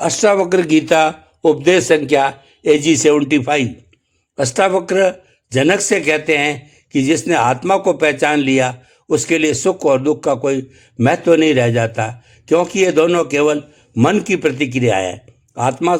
अष्टावक्र गीता उपदेश संख्या AG 75। अष्टावक्र जनक से कहते हैं कि जिसने आत्मा को पहचान लिया उसके लिए सुख और दुख का कोई महत्व नहीं रह जाता, क्योंकि ये दोनों केवल मन की प्रतिक्रिया है। आत्मा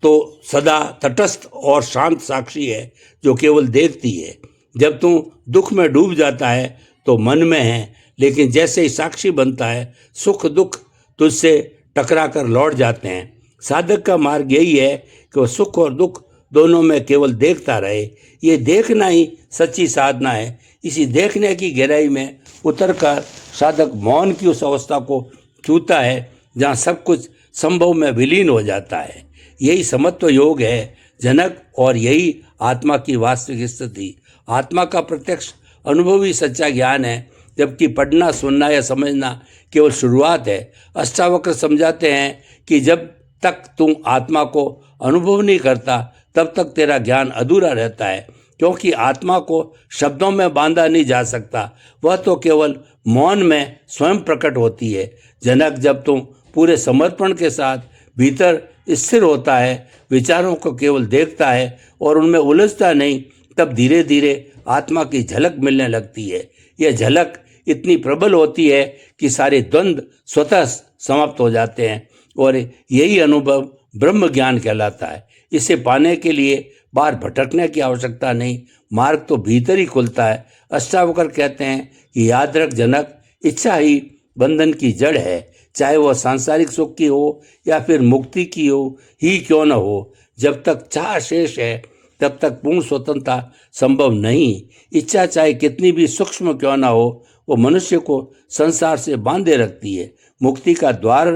तो सदा तटस्थ और शांत साक्षी है जो केवल देखती है। जब तू दुख में डूब जाता है तो मन में है, लेकिन जैसे ही साक्षी बनता है सुख दुख तुझसे टकरा कर लौट जाते हैं। साधक का मार्ग यही है कि वह सुख और दुख दोनों में केवल देखता रहे। ये देखना ही सच्ची साधना है। इसी देखने की गहराई में उतरकर साधक मौन की उस अवस्था को छूता है जहाँ सब कुछ संभव में विलीन हो जाता है। यही समत्व योग है जनक, और यही आत्मा की वास्तविक स्थिति। आत्मा का प्रत्यक्ष अनुभवी सच्चा ज्ञान है, जबकि पढ़ना सुनना या समझना केवल शुरुआत है। अष्टावक्र समझाते हैं कि जब तक तुम आत्मा को अनुभव नहीं करता तब तक तेरा ज्ञान अधूरा रहता है, क्योंकि आत्मा को शब्दों में बांधा नहीं जा सकता। वह तो केवल मौन में स्वयं प्रकट होती है। जनक, जब तुम पूरे समर्पण के साथ भीतर स्थिर होता है, विचारों को केवल देखता है और उनमें उलझता नहीं, तब धीरे धीरे आत्मा की झलक मिलने लगती है। यह झलक इतनी प्रबल होती है कि सारे द्वंद्व स्वतः समाप्त हो जाते हैं, और यही अनुभव ब्रह्म ज्ञान कहलाता है। इसे पाने के लिए बाहर भटकने की आवश्यकता नहीं, मार्ग तो भीतर ही खुलता है। अष्टावक्र कहते हैं कि याद रख जनक, इच्छा ही बंधन की जड़ है, चाहे वह सांसारिक सुख की हो या फिर मुक्ति की हो ही क्यों न हो। जब तक चाह शेष है तब तक पूर्ण स्वतंत्रता संभव नहीं। इच्छा चाहे कितनी भी सूक्ष्म क्यों न हो, वो मनुष्य को संसार से बांधे रखती है। मुक्ति का द्वार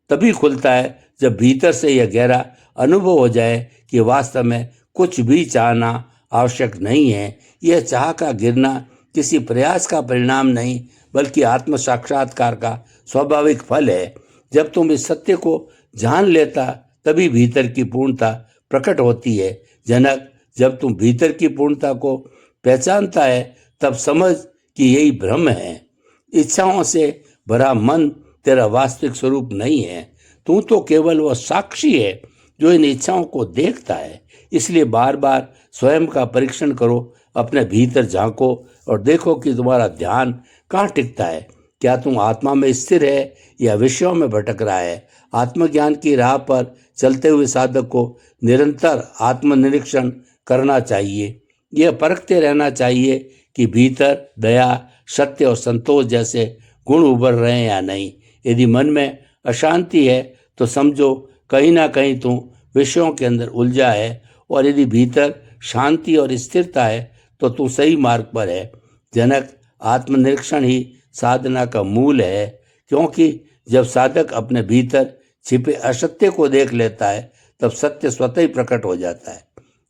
तभी खुलता है जब भीतर से यह गहरा अनुभव हो जाए कि वास्तव में कुछ भी चाहना आवश्यक नहीं है। यह चाह का गिरना किसी प्रयास का परिणाम नहीं, बल्कि आत्म साक्षात्कार का स्वाभाविक फल है। जब तुम इस सत्य को जान लेता तभी भीतर की पूर्णता प्रकट होती है। जनक, जब तुम भीतर की पूर्णता को पहचानता है तब समझ कि यही ब्रह्म है। इच्छाओं से भरा मन तेरा वास्तविक स्वरूप नहीं है। तू तो केवल वह साक्षी है जो इन इच्छाओं को देखता है। इसलिए बार बार स्वयं का परीक्षण करो, अपने भीतर झांको और देखो कि तुम्हारा ध्यान कहाँ टिकता है। क्या तुम आत्मा में स्थिर है या विषयों में भटक रहा है? आत्मज्ञान की राह पर चलते हुए साधक को निरंतर आत्मनिरीक्षण करना चाहिए। यह परखते रहना चाहिए कि भीतर दया, सत्य और संतोष जैसे गुण उभर रहे हैं या नहीं। यदि मन में अशांति है तो समझो कहीं ना कहीं तू विषयों के अंदर उलझा है, और यदि भीतर शांति और स्थिरता है तो तू सही मार्ग पर है। जनक, आत्मनिरीक्षण ही साधना का मूल है, क्योंकि जब साधक अपने भीतर छिपे असत्य को देख लेता है तब सत्य स्वतः ही प्रकट हो जाता है।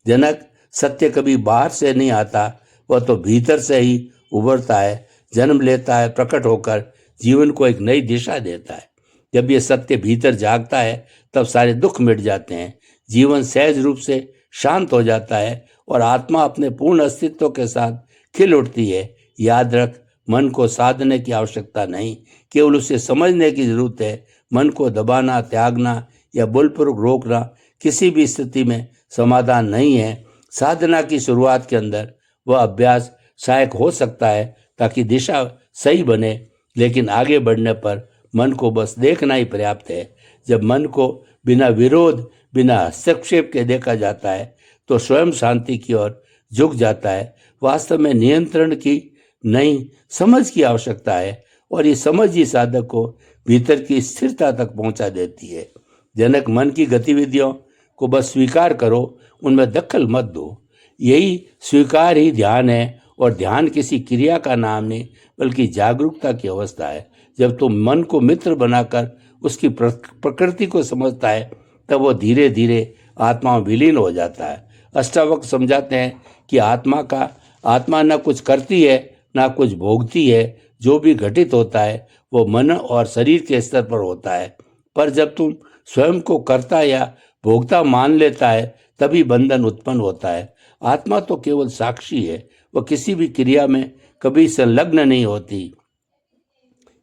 जनक, सत्य कभी बाहर से नहीं आता, वह तो भीतर से ही उभरता है, जन्म लेता है, प्रकट होकर जीवन को एक नई दिशा देता है। जब ये सत्य भीतर जागता है तब सारे दुख मिट जाते हैं, जीवन सहज रूप से शांत हो जाता है और आत्मा अपने पूर्ण अस्तित्व के साथ खिल उठती है। याद रख, मन को साधने की आवश्यकता नहीं, केवल उसे समझने की जरूरत है। मन को दबाना, त्यागना या बलपूर्वक रोकना किसी भी स्थिति में समाधान नहीं है। साधना की शुरुआत के अंदर वह अभ्यास सहायक हो सकता है ताकि दिशा सही बने, लेकिन आगे बढ़ने पर मन को बस देखना ही पर्याप्त है। जब मन को बिना विरोध, बिना हस्तक्षेप के देखा जाता है तो स्वयं शांति की ओर झुक जाता है। वास्तव में नियंत्रण की नहीं, समझ की आवश्यकता है, और ये समझ ही साधक को भीतर की स्थिरता तक पहुंचा देती है। जनक, मन की गतिविधियों को बस स्वीकार करो, उनमें दखल मत दो। यही स्वीकार ही ध्यान है, और ध्यान किसी क्रिया का नाम नहीं बल्कि जागरूकता की अवस्था है। जब तुम मन को मित्र बनाकर उसकी प्रकृति को समझता है तब वो धीरे धीरे आत्मा में विलीन हो जाता है। अष्टावक्र समझाते हैं कि आत्मा न कुछ करती है ना कुछ भोगती है। जो भी घटित होता है वो मन और शरीर के स्तर पर होता है, पर जब तुम स्वयं को कर्ता या भोक्ता मान लेता है तभी बंधन उत्पन्न होता है। आत्मा तो केवल साक्षी है, वह किसी भी क्रिया में कभी संलग्न नहीं होती।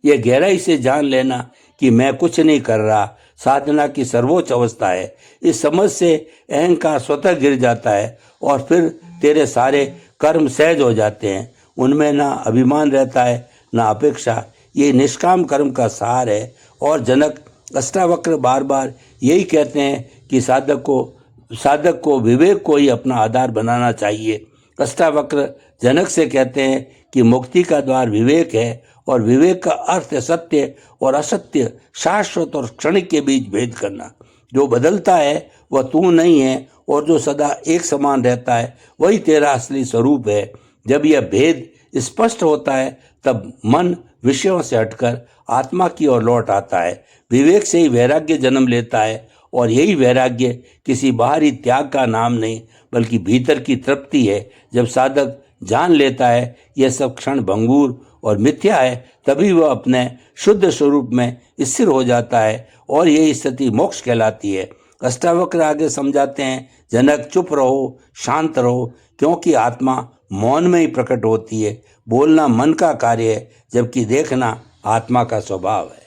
यह गहराई से जान लेना कि मैं कुछ नहीं कर रहा साधना की सर्वोच्च अवस्था है। इस समझ से अहंकार स्वतः गिर जाता है और फिर तेरे सारे कर्म सहज हो जाते हैं। उनमें ना अभिमान रहता है ना अपेक्षा। ये निष्काम कर्म का सार है। और जनक अष्टावक्र बार बार यही कहते हैं कि साधक को विवेक को ही अपना आधार बनाना चाहिए। अष्टावक्र जनक से कहते हैं कि मुक्ति का द्वार विवेक है और विवेक का अर्थ है सत्य और असत्य, शाश्वत और क्षणिक के बीच भेद करना। जो बदलता है वह तू नहीं है और जो सदा एक समान रहता है वही तेरा असली स्वरूप है। जब यह भेद स्पष्ट होता है तब मन विषयों से हटकर आत्मा की ओर लौट आता है। विवेक से ही वैराग्य जन्म लेता है और यही वैराग्य किसी बाहरी त्याग का नाम नहीं बल्कि भीतर की तृप्ति है। जब साधक जान लेता है यह सब क्षण भंगूर और मिथ्या है, तभी वह अपने शुद्ध स्वरूप में स्थिर हो जाता है और यही स्थिति मोक्ष कहलाती है। अष्टावक्र आगे समझाते हैं, जनक चुप रहो, शांत रहो, क्योंकि आत्मा मौन में ही प्रकट होती है। बोलना मन का कार्य है जबकि देखना आत्मा का स्वभाव है।